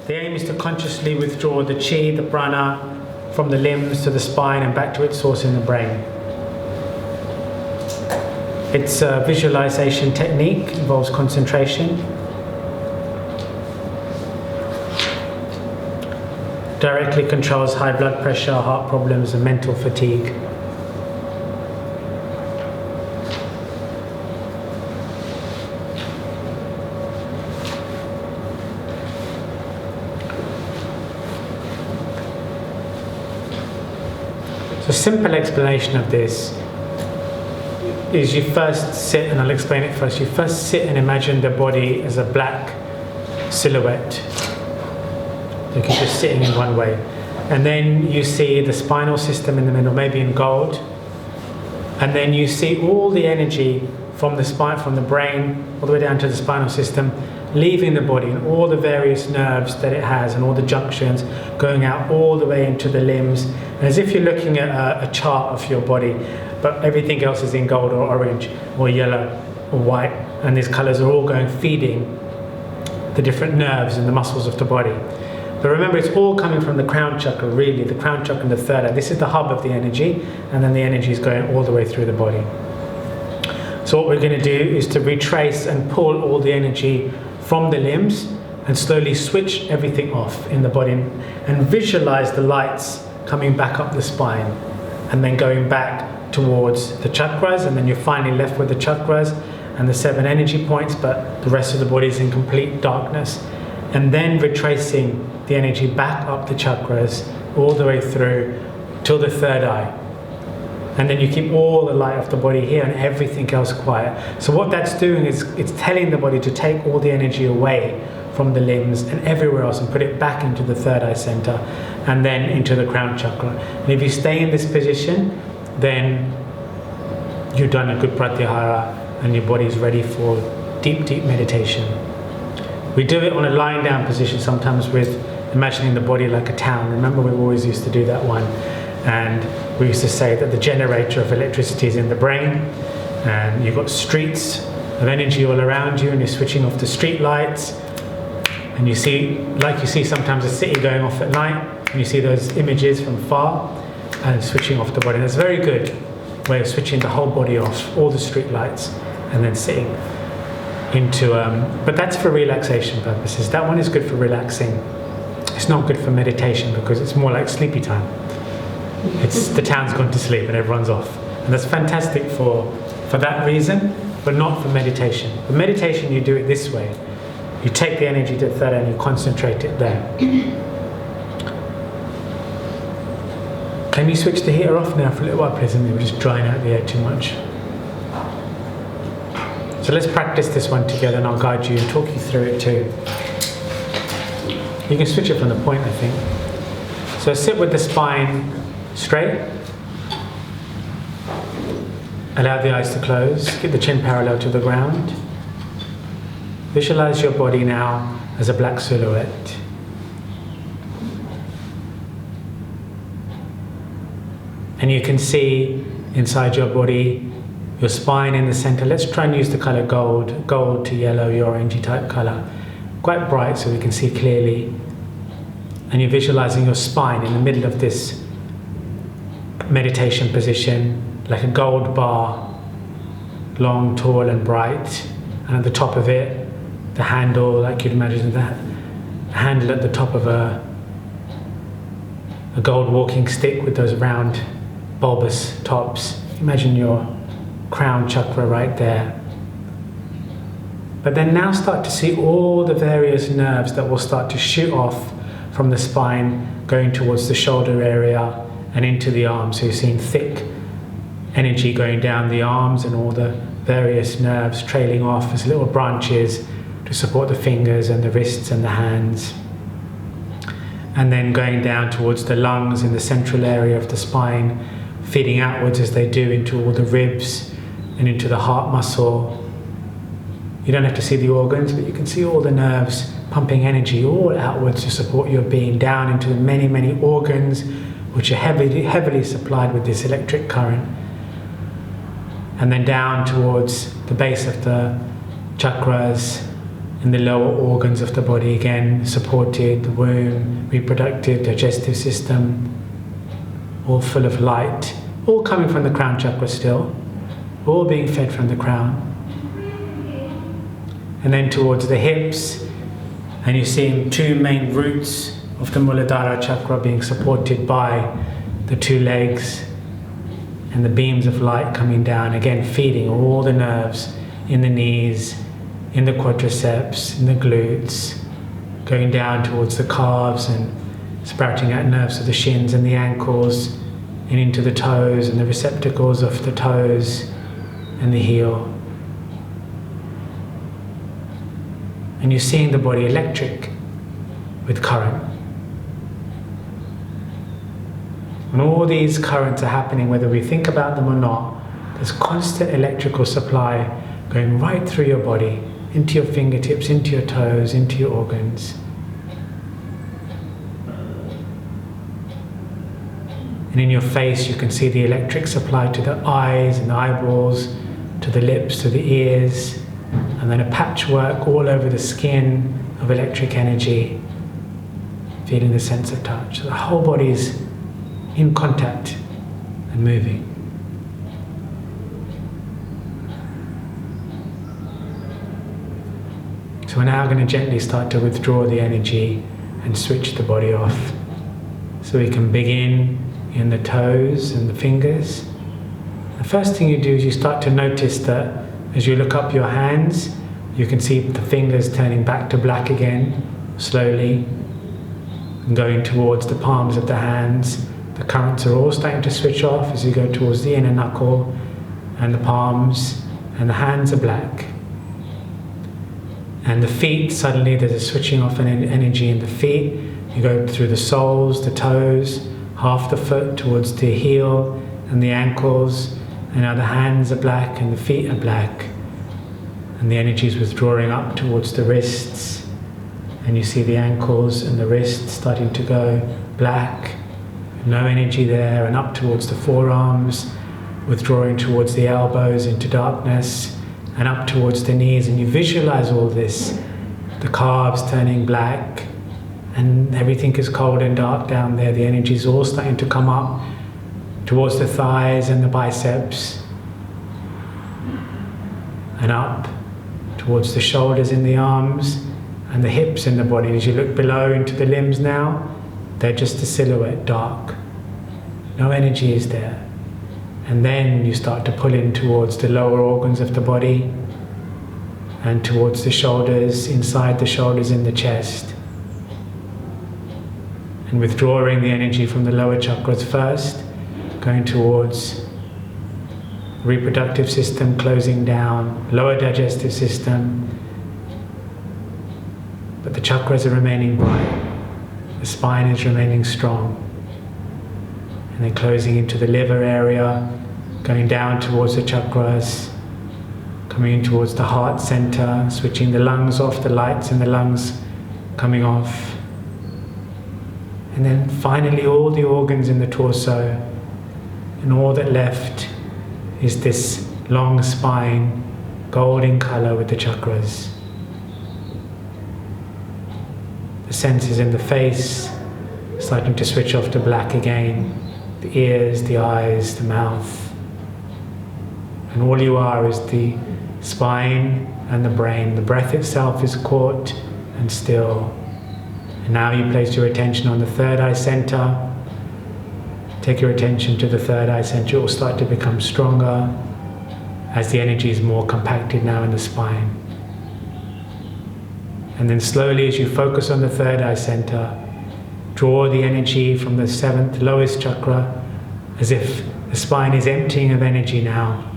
The aim is to consciously withdraw the chi, the prana, from the limbs to the spine and back to its source in the brain. It's a visualization technique, involves concentration. Directly controls high blood pressure, heart problems and mental fatigue. So a simple explanation of this is you first sit, and I'll explain it first, you first sit and imagine the body as a black silhouette. Like you're just sitting in one way. And then you see the spinal system in the middle, maybe in gold. And then you see all the energy from the spine, from the brain, all the way down to the spinal system, leaving the body and all the various nerves that it has and all the junctions going out all the way into the limbs. And as if you're looking at a chart of your body, but everything else is in gold or orange or yellow or white. And these colors are all going, feeding the different nerves and the muscles of the body. But remember, it's all coming from the crown chakra, really, the crown chakra and the third eye. This is the hub of the energy, and then the energy is going all the way through the body. So what we're going to do is to retrace and pull all the energy from the limbs and slowly switch everything off in the body and visualize the lights coming back up the spine and then going back towards the chakras, and then you're finally left with the chakras and the 7 energy points, but the rest of the body is in complete darkness. And then retracing the energy back up the chakras all the way through till the third eye. And then you keep all the light of the body here and everything else quiet. So what that's doing is it's telling the body to take all the energy away from the limbs and everywhere else and put it back into the third eye center and then into the crown chakra. And if you stay in this position, then you've done a good pratyahara and your body is ready for deep, deep meditation. We do it on a lying down position sometimes with imagining the body like a town. Remember, we always used to do that one. And we used to say that the generator of electricity is in the brain, and you've got streets of energy all around you, and you're switching off the street lights, and you see, like you see sometimes a city going off at night, and you see those images from far, and switching off the body. And it's a very good way of switching the whole body off, all the street lights, and then sitting into, but that's for relaxation purposes. That one is good for relaxing. It's not good for meditation because it's more like sleepy time. It's the town's gone to sleep and everyone's off. And that's fantastic for that reason, but not for meditation. For meditation, you do it this way. You take the energy to the third eye and you concentrate it there. Can you switch the heater off now for a little while, please? We're just drying out the air too much. So let's practice this one together and I'll guide you and talk you through it too. You can switch it from the point, I think. So sit with the spine straight. Allow the eyes to close. Keep the chin parallel to the ground. Visualize your body now as a black silhouette. And you can see inside your body your spine in the center. Let's try and use the color gold, gold to yellow, orangey type color. Quite bright so we can see clearly. And you're visualizing your spine in the middle of this meditation position, like a gold bar, long, tall and bright. And at the top of it, the handle, like you'd imagine that, the handle at the top of a gold walking stick with those round bulbous tops. Imagine your crown chakra right there. But then now start to see all the various nerves that will start to shoot off from the spine, going towards the shoulder area and into the arms. So you're seeing thick energy going down the arms and all the various nerves trailing off as little branches to support the fingers and the wrists and the hands. And then going down towards the lungs in the central area of the spine, feeding outwards as they do into all the ribs and into the heart muscle. You don't have to see the organs, but you can see all the nerves pumping energy all outwards to support your being, down into the many, many organs which are heavily supplied with this electric current. And then down towards the base of the chakras and the lower organs of the body, again supported, the womb, reproductive, digestive system, all full of light, all coming from the crown chakra still, all being fed from the crown. And then towards the hips, and you're seeing two main roots of the Muladhara chakra being supported by the two legs, and the beams of light coming down, again feeding all the nerves in the knees, in the quadriceps, in the glutes, going down towards the calves and sprouting out nerves of the shins and the ankles, and into the toes and the receptacles of the toes and the heel. And you're seeing the body electric with current. And all these currents are happening whether we think about them or not. There's constant electrical supply going right through your body, into your fingertips, into your toes, into your organs. And in your face you can see the electric supply to the eyes and the eyeballs, to the lips, to the ears, and then a patchwork all over the skin of electric energy, feeling the sense of touch. So the whole body is in contact and moving. So we're now going to gently start to withdraw the energy and switch the body off. So we can begin in the toes and the fingers. The first thing you do is you start to notice that as you look up your hands, you can see the fingers turning back to black again, slowly, and going towards the palms of the hands. The currents are all starting to switch off as you go towards the inner knuckle and the palms, and the hands are black. And the feet, suddenly there's a switching off energy in the feet. You go through the soles, the toes, half the foot towards the heel and the ankles, and now the hands are black and the feet are black. And the energy is withdrawing up towards the wrists, and you see the ankles and the wrists starting to go black. No energy there, and up towards the forearms, withdrawing towards the elbows into darkness, and up towards the knees. And you visualize all this, the calves turning black, and everything is cold and dark down there. The energy is all starting to come up towards the thighs and the biceps, and up towards the shoulders and the arms and the hips in the body. As you look below into the limbs now, they're just a silhouette, dark. No energy is there. And then you start to pull in towards the lower organs of the body and towards the shoulders, inside the shoulders in the chest. And withdrawing the energy from the lower chakras first, going towards reproductive system, closing down, lower digestive system. But the chakras are remaining bright. The spine is remaining strong. And then closing into the liver area, going down towards the chakras, coming in towards the heart center, switching the lungs off, the lights in the lungs coming off. And then finally all the organs in the torso, and all that left is this long spine, golden color with the chakras. The senses in the face starting to switch off to black again, the ears, the eyes, the mouth. And all you are is the spine and the brain. The breath itself is caught and still. And now you place your attention on the third eye center. Take your attention to the third eye center. It will start to become stronger as the energy is more compacted now in the spine. And then slowly, as you focus on the third eye center, draw the energy from the seventh lowest chakra, as if the spine is emptying of energy now.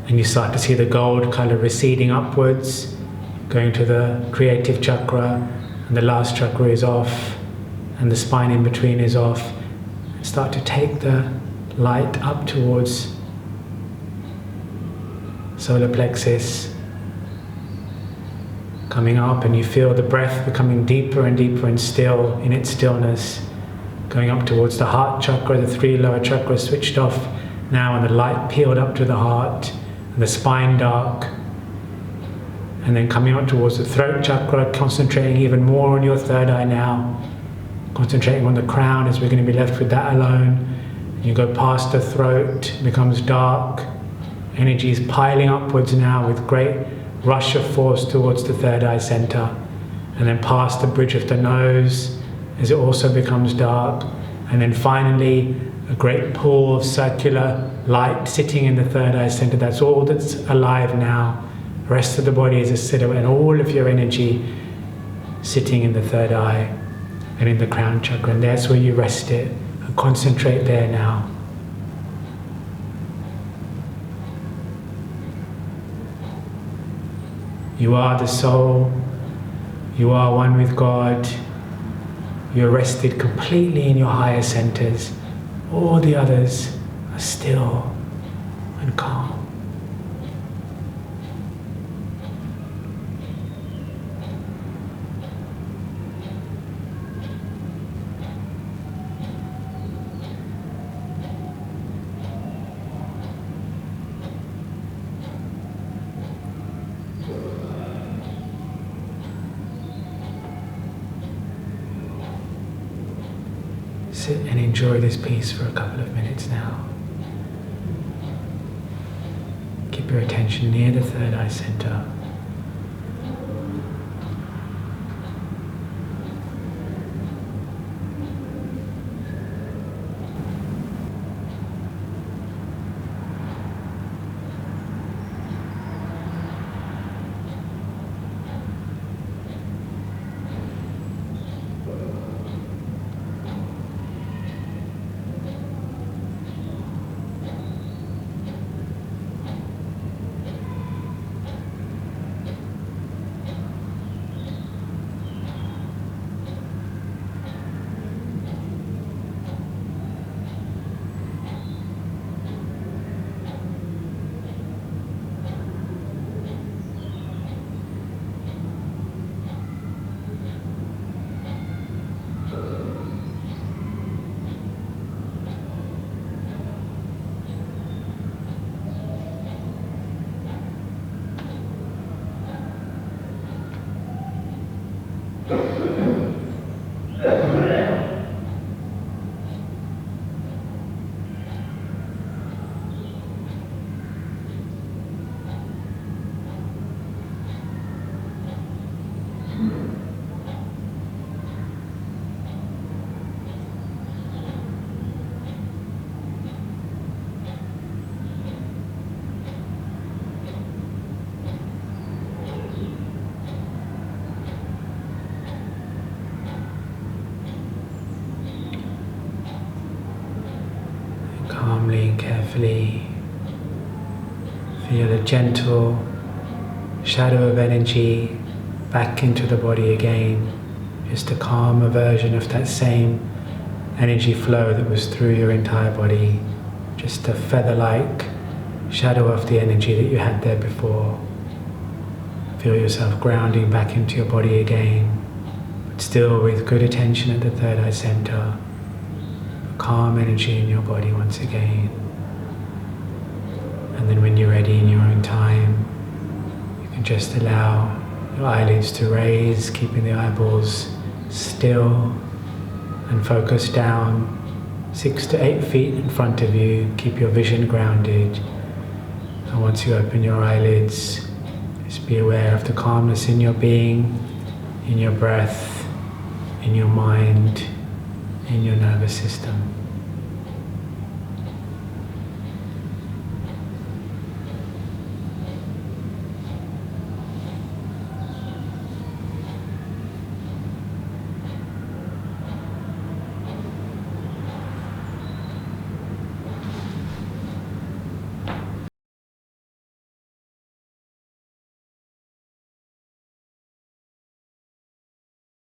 And you start to see the gold color receding upwards, going to the creative chakra, and the last chakra is off, and the spine in between is off. And start to take the light up towards solar plexus, coming up, and you feel the breath becoming deeper and deeper and still in its stillness, going up towards the heart chakra, the three lower chakras switched off now, and the light peeled up to the heart, and the spine dark, And then coming up towards the throat chakra, concentrating even more on your third eye now. Concentrating on the crown, as we're going to be left with that alone. You go past the throat, it becomes dark. Energy is piling upwards now with great rush of force towards the third eye center. And then past the bridge of the nose, as it also becomes dark. And then finally, a great pool of circular light sitting in the third eye center. That's all that's alive now. The rest of the body is a silhouette, and all of your energy sitting in the third eye and in the crown chakra. And that's where you rest it and concentrate there now. You are the soul. You are one with God. You're rested completely in your higher centers. All the others are still and calm. Sit and enjoy this peace for a couple of minutes now. Keep your attention near the third eye center. Calmly and carefully feel a gentle shadow of energy back into the body again. Just a calmer version of that same energy flow that was through your entire body. Just a feather-like shadow of the energy that you had there before. Feel yourself grounding back into your body again, but still with good attention at the third eye center. Calm energy in your body once again. And then when you're ready in your own time, you can just allow your eyelids to raise, keeping the eyeballs still, and focus down 6 to 8 feet in front of you. Keep your vision grounded. And once you open your eyelids, just be aware of the calmness in your being, in your breath, in your mind, in your nervous system.